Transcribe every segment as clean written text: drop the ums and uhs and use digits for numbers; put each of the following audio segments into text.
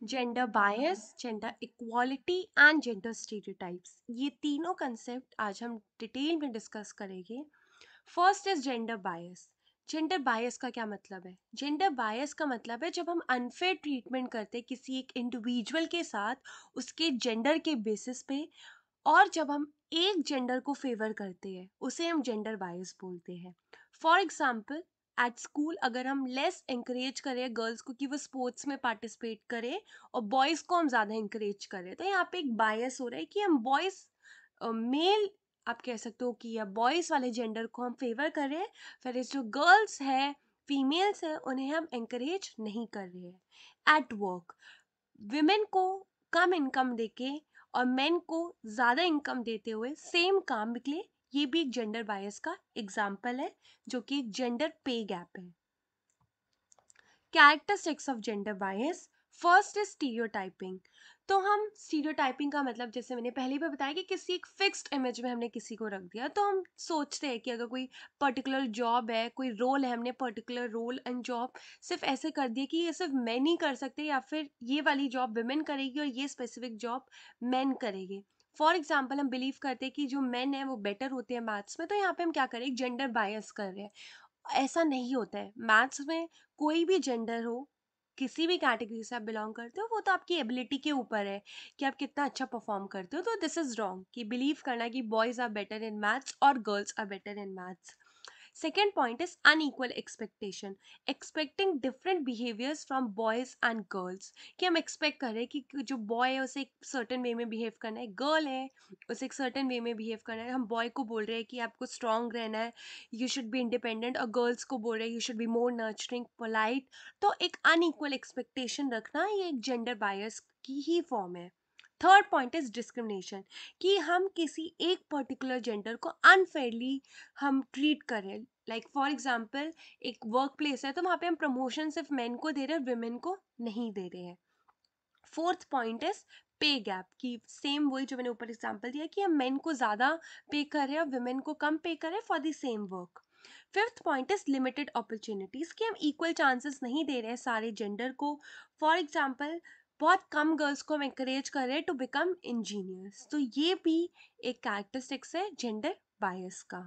Gender bias, gender equality and gender stereotypes, ये तीनों concept आज हम डिटेल में डिस्कस करेंगे। First is gender bias. Gender bias का क्या मतलब है? जेंडर बायस का मतलब है जब हम अनफेयर ट्रीटमेंट करते हैं किसी एक इंडिविजुअल के साथ उसके जेंडर के बेसिस पे, और जब हम एक जेंडर को फेवर करते हैं उसे हम जेंडर बायस बोलते हैं। फॉर एग्जाम्पल, एट स्कूल अगर हम लेस इंकरेज करें गर्ल्स को कि वो स्पोर्ट्स में पार्टिसिपेट करें और बॉयज़ को हम ज़्यादा इंकरेज करें, तो यहाँ पे एक बायस हो रहा है कि हम बॉयज़, मेल आप कह सकते हो कि या बॉयज़ वाले जेंडर को हम फेवर कर रहे हैं, फिर इस जो गर्ल्स है, फीमेल्स है, उन्हें हम इंकरेज नहीं कर रहे हैं। एट वर्क विमेन को कम इनकम देके और मेन को ज़्यादा इनकम देते हुए सेम काम के लिए, ये भी एक जेंडर बायस का एग्जाम्पल है, जो कि एक जेंडर पे गैप है। Characteristics of gender bias, first is stereotyping. तो हम स्टीरियोटाइपिंग का मतलब, जैसे मैंने पहले भी बताया कि किसी एक फिक्स्ड इमेज में हमने किसी को रख दिया, तो हम सोचते हैं कि अगर कोई पर्टिकुलर जॉब है, कोई रोल है, हमने पर्टिकुलर रोल एंड जॉब सिर्फ ऐसे कर दिया कि ये सिर्फ मैन ही कर सकते हैं, या फिर ये वाली जॉब विमेन करेगी और ये स्पेसिफिक जॉब मैन करेंगे। फॉर एग्जाम्पल, हम बिलीव करते हैं कि जो मेन है वो बेटर होते हैं मैथ्स में, तो यहाँ पे हम क्या करें, जेंडर बायस कर रहे हैं। ऐसा नहीं होता है मैथ्स में। कोई भी जेंडर हो, किसी भी कैटेगरी से आप बिलोंग करते हो, वो तो आपकी एबिलिटी के ऊपर है कि आप कितना अच्छा परफॉर्म करते हो। तो दिस इज रॉन्ग कि बिलीव करना कि boys are better in maths और girls are better in maths. Second point is unequal expectation. Expecting different behaviors from boys and girls. कि हम expect कर रहे हैं कि जो boy है उसे एक certain way में behave करना है, girl है उसे एक certain way में behave करना है। हम boy को बोल रहे हैं कि आपको strong रहना है, you should be independent, और girls को बोल रहे हैं you should be more nurturing, polite। तो एक unequal expectation रखना, ये एक gender bias की ही form है। थर्ड पॉइंट इज डिस्क्रिमिनेशन, कि हम किसी एक पर्टिकुलर जेंडर को अनफेयरली हम ट्रीट करें। लाइक फॉर एग्जाम्पल, एक वर्क प्लेस है तो वहाँ पे हम प्रमोशन सिर्फ मेन को दे रहे हैं, विमेन को नहीं दे रहे हैं। फोर्थ पॉइंट इज पे गैप, की सेम वही जो मैंने ऊपर एग्जाम्पल दिया कि हम मेन को ज़्यादा पे कर रहे हैं और विमेन को कम पे कर रहे हैं for the same work. Fifth point is limited opportunities, कि हम इक्वल चांसेस नहीं दे रहे हैं सारे जेंडर को। फॉर एग्जाम्पल, बहुत कम गर्ल्स को हम encourage कर रहे हैं टू बिकम इंजीनियर्स। तो ये भी एक कैरेक्टरिस्टिक्स है जेंडर बायस का।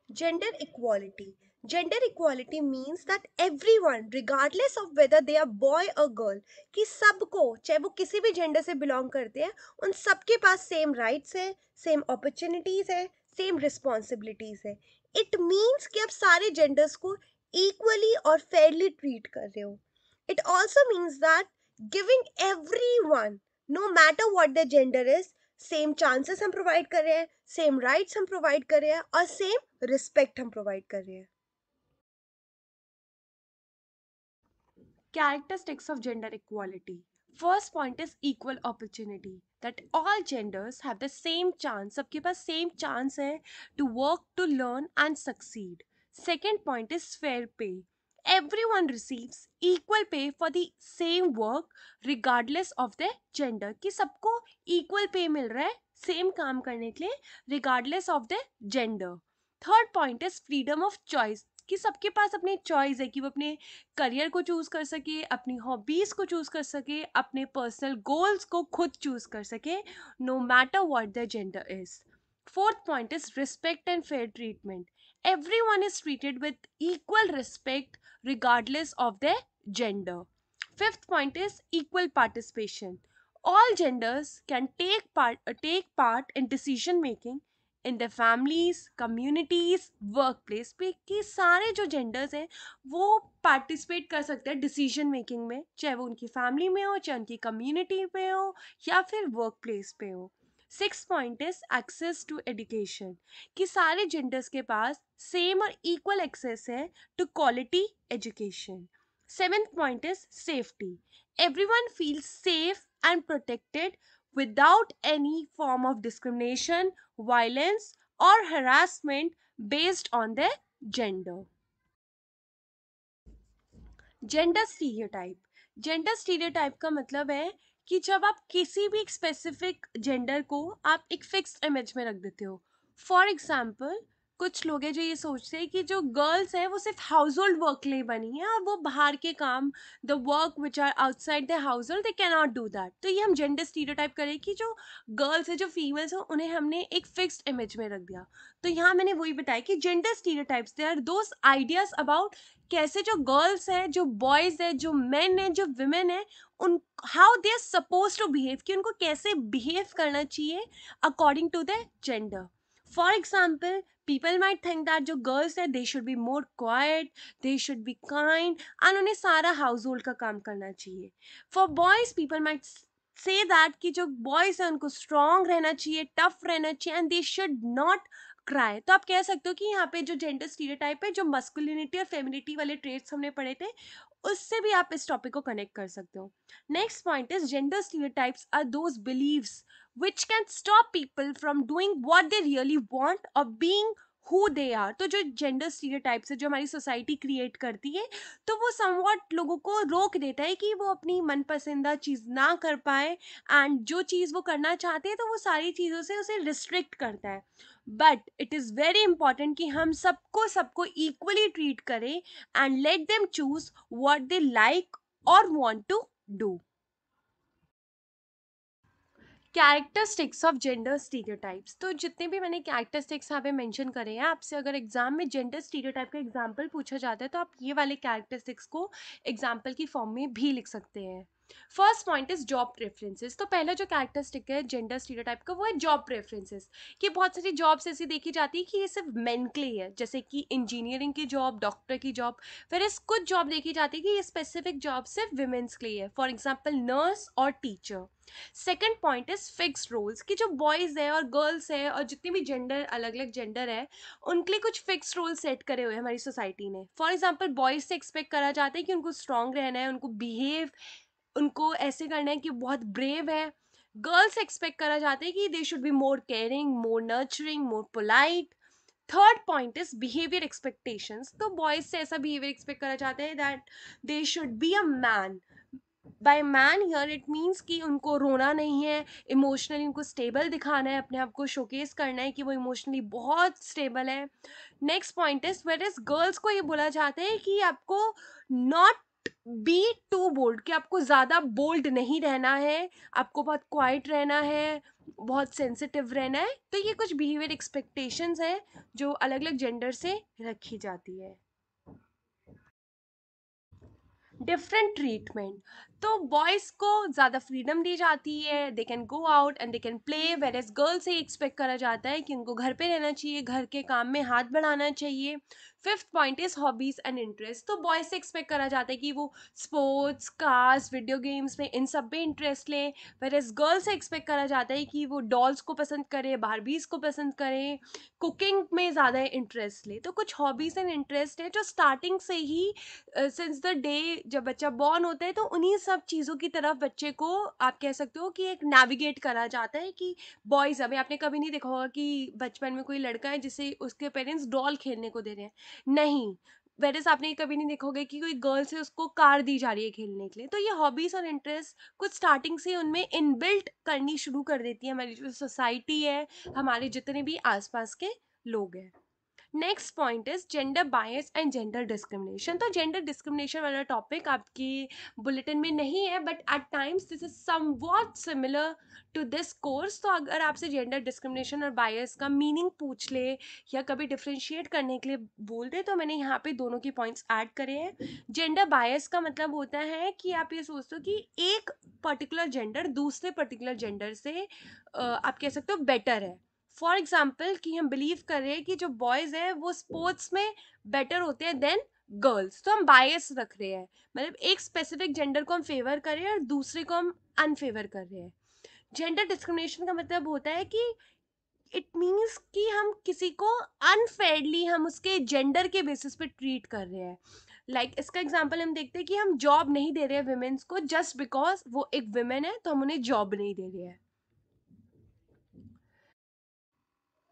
Gender equality. Gender equality means that everyone, regardless of whether they are boy or girl, कि सबको, चाहे वो किसी भी जेंडर से बिलोंग करते हैं, उन सबके पास सेम राइट्स है, सेम अपॉर्चुनिटीज है, सेम रिस्पॉन्सिबिलिटीज है। इट मीन्स कि आप सारे जेंडर्स को इक्वली और फेयरली ट्रीट कर रहे हो। It also means that giving everyone, no matter what the gender is, same chances हम प्रोवाइड कर रहे हैं, सेम राइट्स हम प्रोवाइड कर रहे हैं और सेम रिस्पेक्ट हम प्रोवाइड कर रहे हैं। Characteristics of gender equality. First point is equal opportunity, that all genders have the same chance, सबके पास same chance है to work, to learn and succeed. Second point is fair pay. Everyone receives equal pay for the same work regardless of their gender, कि सबको equal pay मिल रहा है same काम करने के लिए regardless of their gender. Third point is freedom of choice, कि सबके पास अपनी चॉइस है कि वो अपने करियर को चूज़ कर सके, अपनी हॉबीज़ को चूज़ कर सके, अपने पर्सनल गोल्स को खुद चूज़ कर सके, no matter what the gender is. Fourth point is respect and fair treatment. everyone is treated with equal respect regardless of their gender. Fifth point is equal participation. All genders can take part in decision making in their families, communities, workplace पे, कि सारे जो genders हैं वो participate कर सकते हैं decision making में, चाहे वो उनकी फैमिली में हो, चाहे उनकी कम्युनिटी में हो, या फिर वर्क प्लेस पे हो। Six point is access to education, कि सारे जेंडर्स के पास सेम और इक्वल एक्सेस है to quality education. Seventh point is safety, everyone feels safe and protected without any form of discrimination, violence or harassment based on their gender. Gender stereotype. Gender stereotype का मतलब है कि जब आप किसी भी स्पेसिफिक जेंडर को आप एक फिक्स्ड इमेज में रख देते हो। फॉर एग्जाम्पल, कुछ लोग हैं जो ये सोचते हैं कि जो गर्ल्स है वो सिर्फ हाउस होल्ड वर्क के लिए बनी है और वो बाहर के काम, the work which are outside the household, they cannot do that. तो ये हम जेंडर स्टीरियोटाइप करें कि जो गर्ल्स है, जो फीमेल्स हैं, उन्हें हमने एक फिक्स्ड इमेज में रख दिया। तो यहाँ मैंने वही बताया कि gender stereotypes they are those ideas about कैसे जो गर्ल्स है, जो बॉयज है, जो मेन है, जो विमेन है, उन how they are suppose to behave, कि उनको कैसे बिहेव करना चाहिए according to the gender. For example, people might think that जो girls है they should be more quiet, they should be kind, and उन्हें सारा household का काम करना चाहिए। For boys, people might say that कि जो boys है उनको strong रहना चाहिए, tough रहना चाहिए, and they should not cry। तो आप कह सकते हो कि यहाँ पे जो जेंडर स्टीरियोटाइप है, जो मस्कुलिनिटी और फेमिनिटी वाले ट्रेट्स हमने पढ़े थे, उससे भी आप इस टॉपिक को कनेक्ट कर सकते हो। Next point is gender stereotypes are those beliefs which can stop people from doing what they really want or being who they are। तो जो जेंडर स्टीरियोटाइप्स है जो हमारी सोसाइटी क्रिएट करती है, तो वो समवॉट लोगों को रोक देता है कि वो अपनी मनपसंदा चीज़ ना कर पाए, एंड जो चीज़ वो करना चाहते हैं तो वो सारी चीज़ों से उसे रिस्ट्रिक्ट करता है। But it is very important कि हम सबको सबको इक्वली ट्रीट करें and let them choose what they like और want to do. Characteristics of gender stereotypes, तो जितने भी मैंने कैरेक्टरिस्टिक्स यहाँ पे मेंशन करे हैं, आपसे अगर एग्जाम में जेंडर स्टीरियोटाइप का एग्जाम्पल पूछा जाता है तो आप ये वाले कैरेक्टरिस्टिक्स को एग्जाम्पल की फॉर्म में भी लिख सकते हैं। First point is job preferences. तो पहला जो कैरेक्टरिस्टिक है जेंडर स्टीरियोटाइप का वो है जॉब प्रेफरेंसेस। कि बहुत सारी जॉब्स ऐसी देखी जाती है कि ये सिर्फ मेन के लिए है, जैसे कि इंजीनियरिंग की जॉब, डॉक्टर की जॉब। फिर इस कुछ जॉब देखी जाती है कि ये स्पेसिफिक जॉब सिर्फ विमेंस के लिए है, फॉर एग्जाम्पल नर्स और teacher. Second point is fixed roles, कि जो बॉयज है और गर्ल्स है और जितने भी जेंडर, अलग अलग जेंडर है, उनके लिए कुछ फिक्स्ड रोल सेट करे हुए हैं हमारी सोसाइटी ने। फॉर एग्जाम्पल, बॉयज से एक्सपेक्ट करा जाता है कि उनको स्ट्रांग रहना है, उनको बिहेव, उनको ऐसे करना है कि बहुत ब्रेव है। गर्ल्स एक्सपेक्ट करा जाता है कि they should be more caring, more nurturing, more polite. Third point is behaviour expectations. तो बॉयज से ऐसा बिहेवियर एक्सपेक्ट करा जाता है that they should be a man. By man here it means कि उनको रोना नहीं है, इमोशनली उनको स्टेबल दिखाना है, अपने आप को शोकेस करना है कि वो इमोशनली बहुत स्टेबल है। Next point is where is girls को ये बोला जाता है कि आपको नॉट बी टू बोल्ड, कि आपको ज़्यादा बोल्ड नहीं रहना है, आपको बहुत क्वाइट रहना है, बहुत सेंसिटिव रहना है। तो ये कुछ बिहेवियर एक्सपेक्टेशंस है जो अलग अलग जेंडर से रखी जाती है। डिफरेंट ट्रीटमेंट, तो बॉयज़ को ज़्यादा फ्रीडम दी जाती है, they can go out and they can play, whereas girls से एक्सपेक्ट करा जाता है कि उनको घर पे रहना चाहिए, घर के काम में हाथ बढ़ाना चाहिए। Fifth point is hobbies and interest. तो बॉयज से एक्सपेक्ट करा जाता है कि वो स्पोर्ट्स, कार्स, वीडियो गेम्स में, इन सब में इंटरेस्ट लें, वेर एज गर्ल्स से एक्सपेक्ट करा जाता है कि वो डॉल्स को पसंद करें, बारबीज को पसंद करें, कुकिंग में ज़्यादा इंटरेस्ट ले। तो कुछ हॉबीज़ एंड इंटरेस्ट है जो स्टार्टिंग से ही, सिंस द डे जब बच्चा बॉर्न होता है, तो उन्हीं सब चीज़ों की तरफ बच्चे को आप कह सकते हो कि एक नेविगेट करा जाता है। कि बॉयज़, अभी आपने कभी नहीं देखा होगा कि बचपन में कोई लड़का है जिसे उसके पेरेंट्स डॉल खेलने को दे रहे हैं, नहीं। वेरस आपने कभी नहीं देखा होगा कि कोई गर्ल से उसको कार दी जा रही है खेलने के लिए। तो ये हॉबीज़ और इंटरेस्ट कुछ स्टार्टिंग से उनमें इनबिल्ट करनी शुरू कर देती है हमारी जो सोसाइटी है, हमारे जितने भी आसपास के लोग हैं। Next point is gender bias and gender discrimination. तो जेंडर डिस्क्रिमिनेशन वाला टॉपिक आपकी बुलेटिन में नहीं है, but at times this is somewhat similar to this course. तो अगर आपसे जेंडर डिस्क्रिमिनेशन और बायस का मीनिंग पूछ ले या कभी डिफ्रेंशिएट करने के लिए बोल दे, तो मैंने यहाँ पे दोनों के पॉइंट्स ऐड करे हैं। जेंडर बायस का मतलब होता है कि आप ये सोचते हो कि एक पर्टिकुलर जेंडर दूसरे पर्टिकुलर जेंडर से आप कह सकते हो बेटर है। फॉर एग्जाम्पल, कि हम बिलीव कर रहे हैं कि जो बॉयज़ है वो स्पोर्ट्स में बेटर होते हैं देन गर्ल्स, तो हम बायस रख रहे हैं, मतलब एक स्पेसिफिक जेंडर को हम फेवर कर रहे हैं और दूसरे को हम अनफेवर कर रहे हैं। जेंडर डिस्क्रिमिनेशन का मतलब होता है कि इट मीन्स कि हम किसी को अनफेयरली हम उसके जेंडर के बेसिस पे ट्रीट कर रहे हैं। इसका एग्जांपल हम देखते हैं कि हम जॉब नहीं दे रहे हैं विमेंस को जस्ट बिकॉज वो एक विमेन है, तो हम उन्हें जॉब नहीं दे रहे हैं।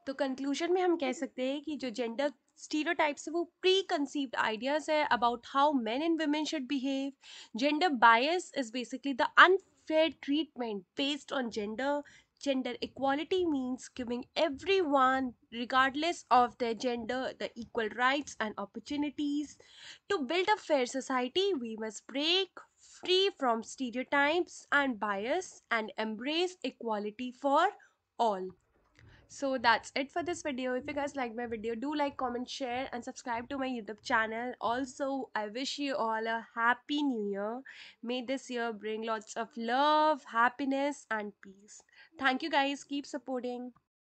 तो कंक्लूजन में हम कह सकते हैं कि जो जेंडर स्टीरियोटाइप्स है वो प्री कंसीव्ड आइडियाज है about how main and women should behave. Gender bias is basically the unfair treatment based on gender, Gender equality means giving everyone, regardless of their gender, the equal rights and opportunities. To build a fair society, we must break free from stereotypes and bias and embrace equality for all. So that's it for this video. If you guys like my video, do like, comment, share, and subscribe to my YouTube channel. Also, I wish you all a happy new year. May this year bring lots of love, happiness, and peace. Thank you guys. Keep supporting.